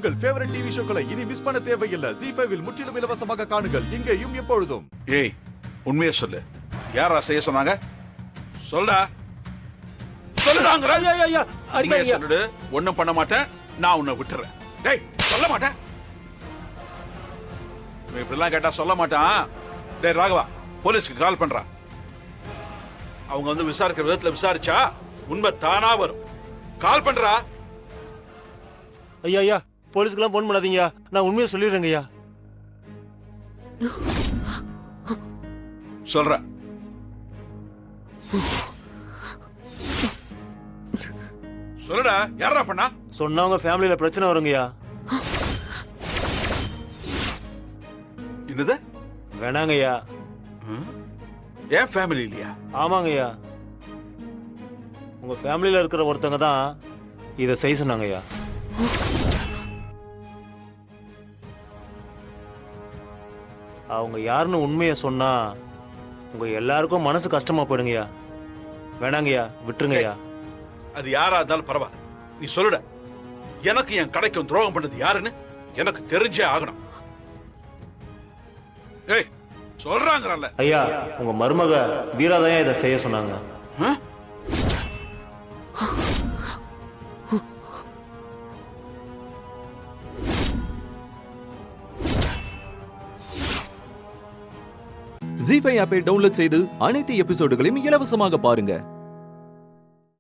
உங்கள் favourite TV ஷோக்களை இனி miss பண்ண தேவையில்லை. ZEE5 இல் முற்றிலும் இலவசமாக காணுங்கள். இங்கேயும் எப்பொழுதும். ஏய், உண்மையை சொல்லு. யாரா செய்ய சொன்னாங்க? சொல்ல சொல்லுடாங்கற. ஐயா உண்மையை சொல்லுடு. ஒண்ணும் பண்ண மாட்டேன். நான் உன்னை விட்டுறேன். டேய், சொல்ல மாட்டேன். இப்படிலாம் கேட்டா சொல்ல மாட்டான். டேய் ராகவா, போலீஸ்க்கு கால் பண்றா. அவங்க வந்து விசாரிக்கிற விதத்துல விசாரிச்சா உண்மை தானா வரும். கால் பண்றா. ஐயா போலீஸ்க்குலாம் போன் பண்ணாதீங்க. நான் உண்மையை சொல்லிடுறேங்க ஐயா. சொல்ற. சொல்லுடா. யாரா பண்ணா? சொன்னவங்க ஃபேமிலியில பிரச்சனை வருங்கய்யா. என்னது? வேணாங்கய்யா. ஏன் ஃபேமிலி இல்லையா? ஆமாங்கய்யா, உங்க ஃபேமிலியில இருக்கிற ஒருத்தங்க தான் இதை செய்ய சொன்னாங்கய்யா. அவங்க யாருன்னு உண்மையை சொன்னா உங்க எல்லாருக்கும் மனசு கஷ்டமா போயிடுங்கய்யா. வேணாங்கய்யா, விட்டுருங்கய்யா. அது யாரா இருந்தாலும் பரவாயில்ல, நீ சொல்லுட. எனக்கு என் கடைக்கு துரோகம் பண்ணது யாருன்னு எனக்கு தெரிஞ்சே ஆகணும். ஏய், சொல்றாங்கறல்ல. ஐயா, உங்க மருமக வீராதான் இதை செய்ய சொன்னாங்க. ZEE5 ஆப்பை டவுன்லோட் செய்து அனைத்து எபிசோடுகளையும் இலவசமாக பாருங்க.